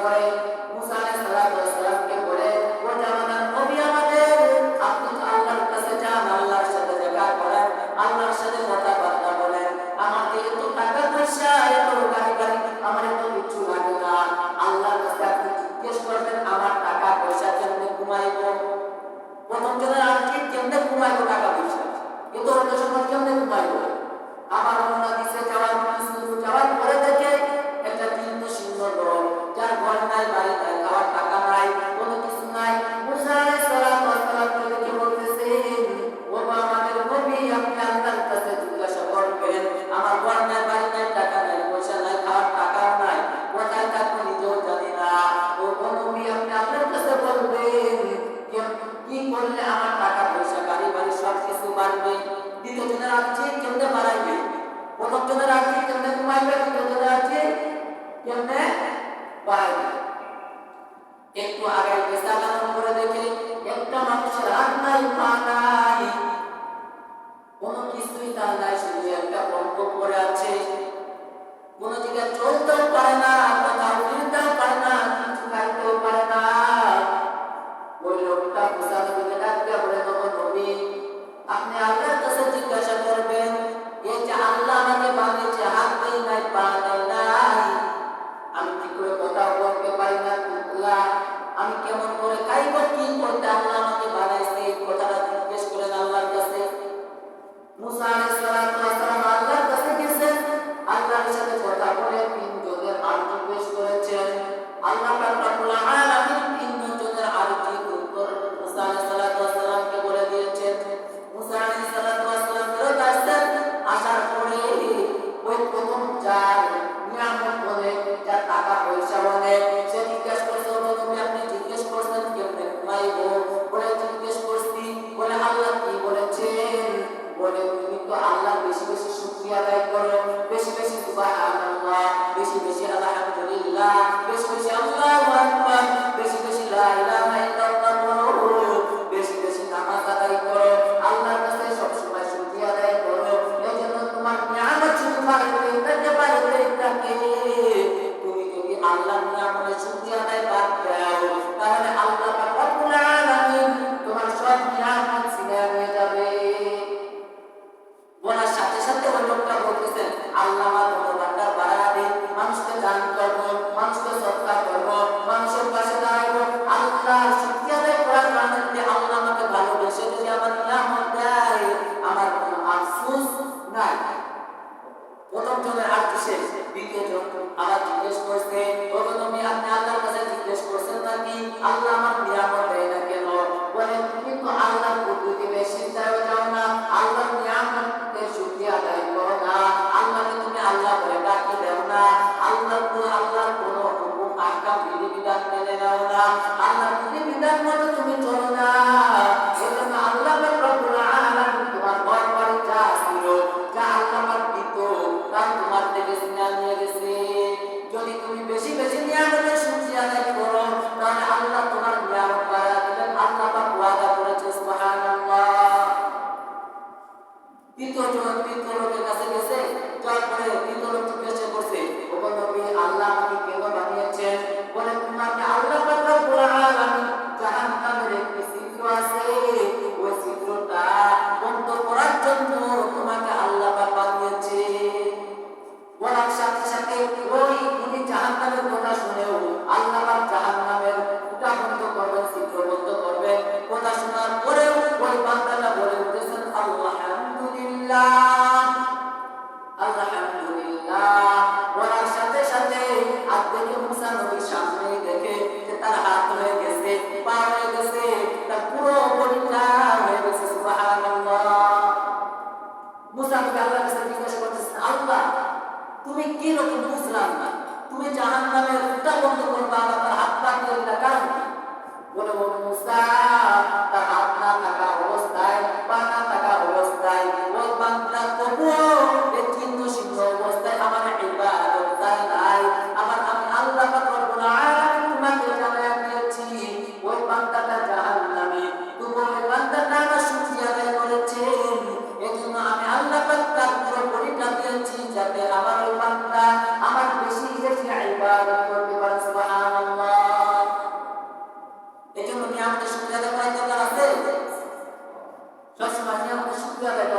করে মুসা আলাইহিস সালামকে বলে, ও জামানার নবী আমাদের, আপনি তো আল্লাহর কাছে যান, আল্লাহর সাথে দেখা করেন, আল্লাহর সাথে কথাবার্তা বলেন, আমাকে এত টাকা পয়সা, এত গাড়ি গাড়ি আমার এত কিছু লাগে না। আল্লাহর কাছে আপনি জিজ্ঞেস করবেন আমার টাকা পয়সা কেমনে ঘুমাইব, প্রথম জনের আর্থিক কেমনে ঘুমাইব, টাকা পয়সা এত অর্থ সম্পদ কেমনে ঘুমাইব। আমার রওনা দিছে যাওয়ার পরে দেখে একটা কিন্তু সুন্দর লোক, যার ঘর নাই, বাড়ি নাই, খাওয়ার টাকা নাই, কোনো কিছু নাই। মুসা আলাইহিস সালামকে দেখে বলতেছে, ও আমাদের নবী, আপনি আল্লাহর কাছে জিজ্ঞাসা করবেন আমার ঘর নাই, বাড়ি নাই, টাকা নাই, পয়সা নাই, খাওয়ার টাকাও নাই, কোথায় থাকবো নিজেও জানি না। ও নবী, আপনি আল্লাহর কাছে বলবেন কি করলে আমার টাকা পয়সা, গাড়ি বাড়ি সব কিছু বাড়বে। দ্বিতীয় জনের আর্থিক কেমনে বাড়াইবে, প্রথম জনের আর্থিক কেমনে কমাইবে, দ্বিতীয় জনের আর্থিক কেমনে বাড়াইবে। একটু আগে পেশাগানোর করে দেখে একটা মানুষের হাত নাই, পা নাই, কোনো কিছুই তার নাই, শুধু একটা বন্ধ করে আছে, কোনো জায়গায় চলতেও পারে না, কোথাও ফিরতেও পারে না, কিছু খাইতেও পারে না। ওই লোকটা মুসা নবীকে ডাক দিয়ে বলে, নবী, আপনি আল্লাহর কাছে জিজ্ঞাসা করবেন, এই যে আল্লাহ আমাকে বানিয়েছে, হাত নেই নাই, পা নেই নাই, আমি কি করে কথা বলতে পারি না, আমি কেমন করে খাইব, কি করতে আল্লাহ আমাকে বানাইছে, এই কথাটা জিজ্ঞেস করেন আল্লাহর কাছে। মুসা আলাইহিস সালাম আল্লাহর কাছে গেছেন, আল্লাহর সাথে কথা বলে 3 জনের আরজি পেশ করেছেন। আল্লাহ পাক রব্বুল আলামিন 3 জনের আরজি উত্তর মুসা আলাইহিস সালামকে বলে দিয়েছেন। মুসা আলাইহিস সালাম ফেরত আসছেন, আসার পরে ওই প্রথম যার নিয়ামত বলে, যার টাকা পয়সা বলে, সে জিজ্ঞেস করছে, নবী আপনি জিজ্ঞেস করছেন কেমনে ঘুমাইব, বলে জিজ্ঞেস করছি, বলে আল্লাহ কি বলেছেন, বলে তুমি তো আল্লাহ বেশি বেশি শুকরিয়া আদায় করো, বেশি বেশি সুবহানাল্লাহ, বেশি বেশি আলহামদুলিল্লাহ, বেশি বেশি আল্লাহু আকবার, বেশি বেশি লা ইলাহা ইল্লাল্লাহ বলো, বেশি বেশি নামাজ আদায় করো, আল্লাহর কাছে সব সময় শুকরিয়া আদায় করো। এইজন্য তোমার নিয়ামত শুধু পাইতে থাকে, তুমি যদি আল্লাহর নিয়ামতের শুকরিয়া আদায় বাদ দাও, তাহলে আল্লাহ পাক রব্বুল আলামিন তোমার সব নিয়ামত ছিনিয়ে নিয়ে যাবে। বলার সাথে সাথে ওই লোকটা বলতেছেন, আল্লাহ আমার ধন্যবাদটা বাড়ায় দিন, মানুষকে দান করবো, মানুষকে সদকা করবো, মানুষের পাশে দাঁড়াবো, আল্লাহর শুকরিয়া আদায় করার কারণে আল্লাহ আমাকে ভালোবেসে যদি আমার নিয়ামত দেয়, আমার কোনো আফসোস নাই। প্রথম জনের আরজি শেষ, দ্বিতীয় জন আবার জিজ্ঞেস করছে, ও নবী আপনি আল্লাহর কাছে জিজ্ঞেস করছেন নাকি আল্লাহ আমার নিয়ামত দেয় না কেন, বলে তুমি তো আল্লাহর পদ্ধতি বেশি যাও না, আল্লাহর নিয়ামতের শুকরিয়া আদায় করো না, আল্লাহকে তুমি আল্লাহ বলে ডাকি দাও না, আল্লাহর কোনো হুকুম আহকাম বিধিবিধান মেনে নাও না, আল্লাহর বিধিবিধান মতো তুমি চলো না। এজন্য আল্লাহ পাক রব্বুল আলামিন তোমার ঘর বাড়ি যা ছিল, যা আল্লাহ পাক দিত, তা তোমার থেকে ছিনিয়ে নিয়ে গেছে। যদি তুমি বেশি বেশি নিয়ামতের শুকরিয়া আদায় করো, তাহলে আল্লাহ তোমার নিয়ামত বাড়ায় দিবেন, আল্লাহ পাক ওয়াদা করেছে, সুবহানাল্লাহ। দ্বিতীয় লোকের কাছে গেছে, তারপরে দ্বিতীয় লোক জিজ্ঞাসা করছে, ও নবী আল্লাহ আমাকে কেন বানিয়েছেন, বলে তোমাকে আল্লাহ পাক রব্বুল আলামিন জাহান্নামের একটি ছিদ্র আছে, ওই ছিদ্রটা বন্ধ করার জন্য তোমাকে আল্লাহ পাক বানিয়েছে। বলার সাথে সাথে ওই উনি জাহান্নামের কথা শুনেও আল্লাহ পাক জাহান্নামের ফুটা বন্ধ করবেন, ছিদ্র বন্ধ করবেন, কথা শোনার পরেও ওই বান্দাটা বলে উঠেছেন আলহামদুলিল্লাহ, আলহামদুলিল্লাহ। বলার সাথে সাথে আর দেখে মুসা নবীর সামনে দেখে যে তার হাত হয়ে গেছে, পা হয়ে গেছে, তার পুরো বডিটা হয়ে গেছে, সুবহানাল্লাহ। মুসা নবী আল্লাহর কাছে জিজ্ঞাসা করতেছেন, আল্লাহ তুমি কি রকম বুঝলাম না, তুমি জাহান্নামের ফুটা বন্ধ করবা, তার হাত পা দিয়ে দিলা কারণ, বলে ও মুসা তার হাত না থাকা অবস্থায়, পা না থাকা অবস্থায় ওই বান্দা তবুও এই চিহ্ন চিহ্ন অবস্থায় আমার ইবাদত নাই, আমার আমি আল্লাহ পাক রব্বুল আলামিন তোমাকে জানায়া দিয়েছি ওই বান্দাটা জাহান্নামী, তবু ওই বান্দাটা আমার শুকরিয়া আদায় করেছেন, এজন্য আমি আল্লাহ পাক তার পুরো বডিটা দিয়েছি যাতে আমার ওই বান্দা আমার বেশি বেশি ইবাদত করতে পারে, সুবহানাল্লাহ। আদায়